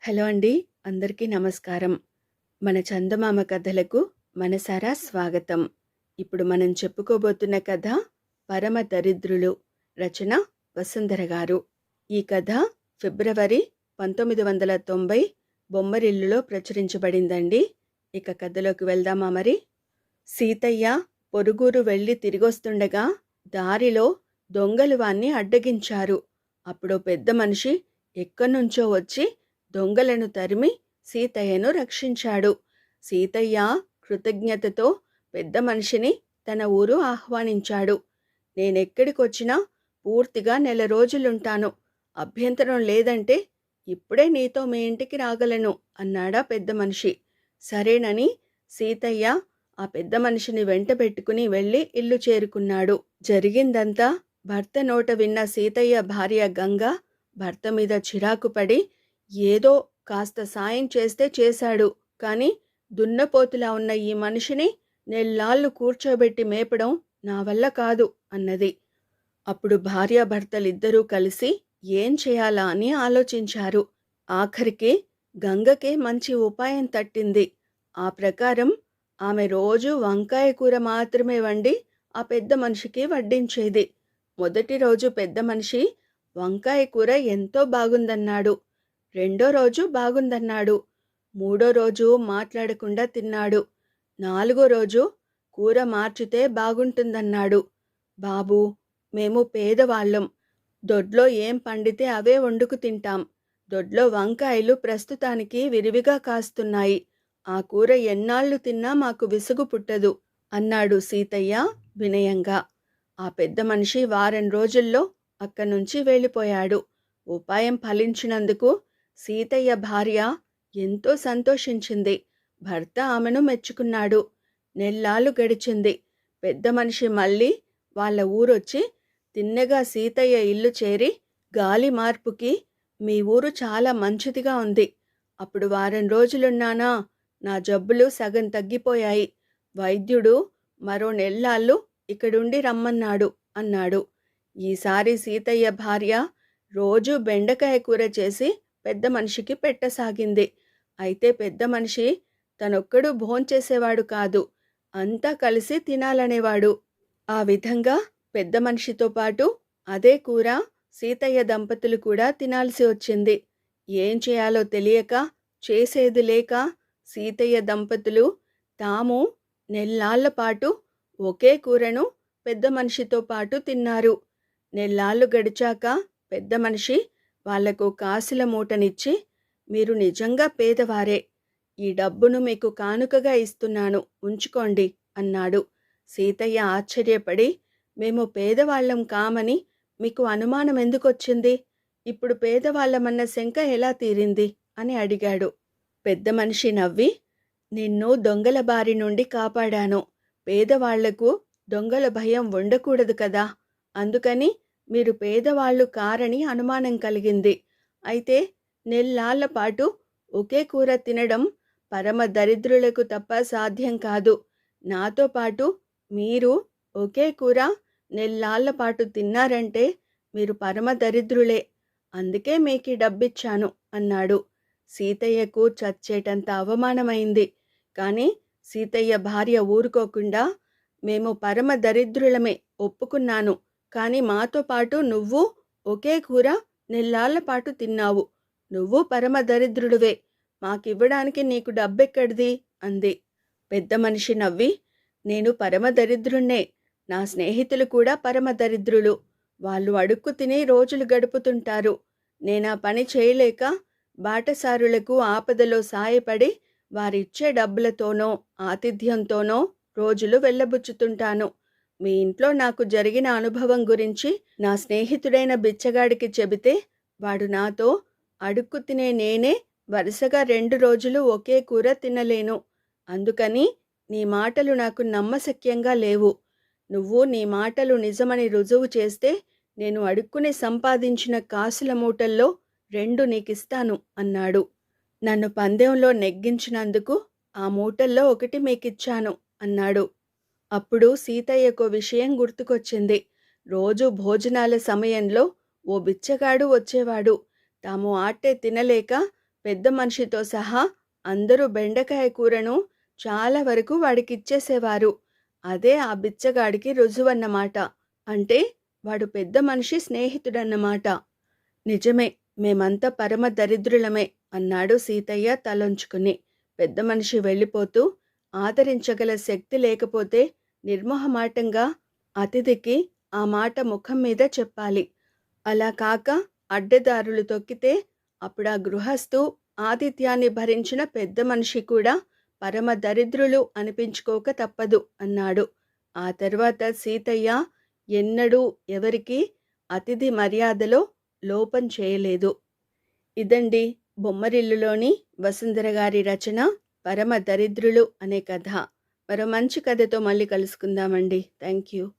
Hello అండి. అందరికీ నమస్కారం. మన చందమామ కథలకు మనసారా స్వాగతం. ఇప్పుడు మనం చెప్పుకోబోతున్న కథ 'పరమ దరిద్రులు'. రచన వసుంధర గారు. ఈ కథ ఫిబ్రవరి 1990 బొమ్మరిల్లులో ప్రచురించబడిందండి. ఇక కథలోకి వెళ్దామా మరి? సీతయ్య పొరుగురు వెళ్ళి తిరిగొస్తుండగా దారిలో దొంగలు వాణ్ణి అడ్డగించారు. అప్పుడో పెద్ద మనిషి ఎక్కడ్నుంచో వచ్చి దొంగలను తరిమి సీతయ్యను రక్షించాడు. సీతయ్య కృతజ్ఞతతో పెద్ద మనిషిని తన ఊరు ఆహ్వానించాడు. నేనెక్కడికొచ్చినా పూర్తిగా 1 రోజులుంటాను. అభ్యంతరం లేదంటే ఇప్పుడే నీతో మీ ఇంటికి రాగలను అన్నాడా పెద్ద మనిషి. సరేనని సీతయ్య ఆ పెద్ద మనిషిని వెంట పెట్టుకుని వెళ్ళి ఇల్లు చేరుకున్నాడు. జరిగిందంతా భర్త నోట విన్న సీతయ్య భార్య గంగ భర్త మీద చిరాకు పడి, ఏదో కాస్త సాయం చేస్తే చేశాడు, కాని దున్నపోతులా ఉన్న ఈ మనిషిని నెల్లాళ్ళు కూర్చోబెట్టి మేపడం నా వల్ల కాదు అన్నది. అప్పుడు భార్యాభర్తలిద్దరూ కలిసి ఏం చేయాలా అని ఆలోచించారు. ఆఖరికి గంగకే మంచి ఉపాయం తట్టింది. ఆ ప్రకారం ఆమె రోజు వంకాయ కూర మాత్రమే వండి ఆ పెద్ద మనిషికి వడ్డించేది. మొదటి రోజు పెద్ద మనిషి వంకాయ కూర ఎంతో బాగుందన్నాడు. రెండో రోజు బాగుందన్నాడు. మూడో రోజు మాట్లాడకుండా తిన్నాడు. నాలుగో రోజు కూర మార్చితే బాగుంటుందన్నాడు. బాబూ, మేము పేదవాళ్ళం. దొడ్లో ఏం పండితే అవే వండుకు తింటాం. దొడ్లో వంకాయలు ప్రస్తుతానికి విరివిగా కాస్తున్నాయి. ఆ కూర ఎన్నాళ్ళు తిన్నా మాకు విసుగు పుట్టదు అన్నాడు సీతయ్య వినయంగా. ఆ పెద్ద మనిషి వారం రోజుల్లో అక్కడ్నుంచి వెళ్ళిపోయాడు. ఉపాయం ఫలించినందుకు సీతయ్య భార్య ఎంతో సంతోషించింది. భర్త ఆమెను మెచ్చుకున్నాడు. నెల్లాళ్ళు గడిచింది. పెద్ద మనిషి మళ్ళీ వాళ్ళ ఊరొచ్చి తిన్నగా సీతయ్య ఇల్లు చేరి, గాలి మార్పుకి మీ ఊరు చాలా మంచిదిగా ఉంది. అప్పుడు వారం రోజులున్నానా, నా జబ్బులు సగం తగ్గిపోయాయి. వైద్యుడు మరో నెల్లాళ్ళు ఇక్కడుండి రమ్మన్నాడు అన్నాడు. ఈసారి సీతయ్య భార్య రోజూ బెండకాయ కూర చేసి పెద్ద మనిషికి పెట్టసాగింది. అయితే పెద్ద మనిషి తనొక్కడు భోంచేసేవాడు కాదు, అంతా కలిసి తినాలనేవాడు. ఆ విధంగా పెద్ద మనిషితో పాటు అదే కూర సీతయ్య దంపతులు కూడా తినాల్సి వచ్చింది. ఏం చేయాలో తెలియక, చేసేది లేక సీతయ్య దంపతులు తాము నెల్లాళ్ల పాటు ఒకే కూరను పెద్ద మనిషితో పాటు తిన్నారు. నెల్లాళ్ళు గడిచాక పెద్ద మనిషి వాళ్లకు కాసుల మూటనిచ్చి, మీరు నిజంగా పేదవారే, ఈ డబ్బును మీకు కానుకగా ఇస్తున్నాను, ఉంచుకోండి అన్నాడు. సీతయ్య ఆశ్చర్యపడి, మేము పేదవాళ్లం కామని మీకు అనుమానం ఎందుకొచ్చింది? ఇప్పుడు పేదవాళ్లమన్న శంక ఎలా తీరింది అని అడిగాడు. పెద్ద మనిషి నవ్వి, నిన్ను దొంగల బారి నుండి కాపాడాను. పేదవాళ్లకు దొంగల భయం ఉండకూడదు కదా, అందుకని మీరు పేదవాళ్ళు కారని అనుమానం కలిగింది. అయితే నెల్లాళ్ల పాటు ఒకే కూర తినడం పరమ దరిద్రులకు తప్ప సాధ్యం కాదు. నాతో పాటు మీరు ఒకే కూర నెల్లాళ్ల పాటు తిన్నారంటే మీరు పరమ దరిద్రులే. అందుకే మీకీ డబ్బిచ్చాను అన్నాడు. సీతయ్యకు చచ్చేటంత అవమానమైంది. కానీ సీతయ్య భార్య ఊరుకోకుండా, మేము పరమ దరిద్రులమే ఒప్పుకున్నాను, కానీ మాతో పాటు నువ్వు ఒకే కూర నెల్లాళ్ల పాటు తిన్నావు. నువ్వు పరమ దరిద్రుడివే, మాకివ్వడానికి నీకు డబ్బెక్కడిది అంది. పెద్ద మనిషి నవ్వి, నేను పరమ దరిద్రుణ్ణే. నా స్నేహితులు కూడా పరమ దరిద్రులు. వాళ్ళు అడుక్కు తిని రోజులు గడుపుతుంటారు. నేనా పని చేయలేక బాటసారులకు ఆపదలో సాయపడి వారిచ్చే డబ్బులతోనో ఆతిథ్యంతోనో రోజులు వెళ్ళబుచ్చుతుంటాను. మీ ఇంట్లో నాకు జరిగిన అనుభవం గురించి నా స్నేహితుడైన బిచ్చగాడికి చెబితే వాడు నాతో, అడుక్కు తినే నేనే వరుసగా 2 రోజులు ఒకే కూర తినలేను. అందుకని నీ మాటలు నాకు నమ్మశక్యంగా లేవు. నువ్వు నీ మాటలు నిజమని రుజువు చేస్తే నేను అడుక్కుని సంపాదించిన కాసుల మూటల్లో 2 నీకిస్తాను అన్నాడు. నన్ను పందెంలో నెగ్గించినందుకు ఆ మూటల్లో 1 మీకిచ్చాను అన్నాడు. అప్పుడు సీతయ్యకో విషయం గుర్తుకొచ్చింది. రోజు భోజనాల సమయంలో ఓ బిచ్చగాడు వచ్చేవాడు. తాము ఆట్టే తినలేక పెద్ద మనిషితో సహా అందరూ బెండకాయ కూరను చాలా వరకు వాడికిచ్చేసేవారు. అదే ఆ బిచ్చగాడికి రుజువన్నమాట. అంటే వాడు పెద్ద మనిషి స్నేహితుడన్నమాట. నిజమే, మేమంతా పరమ దరిద్రులమే అన్నాడు సీతయ్య తలొంచుకుని. పెద్ద మనిషి వెళ్ళిపోతూ, ఆదరించగల శక్తి లేకపోతే నిర్మొహమాటంగా అతిథికి ఆ మాట ముఖం మీద చెప్పాలి. అలా కాక అడ్డదారులు తొక్కితే అప్పుడా గృహస్థు ఆతిథ్యాన్ని భరించిన పెద్ద మనిషి కూడా పరమ దరిద్రులు అనిపించుకోక తప్పదు అన్నాడు. ఆ తర్వాత సీతయ్య ఎన్నడూ ఎవరికీ అతిథి మర్యాదలో లోపం చేయలేదు. ఇదండి బొమ్మరిల్లులోని వసుంధర గారి రచన పరమ దరిద్రులు అనే కథ. మరో మంచి కథతో మళ్ళీ కలుసుకుందామండి. Thank you.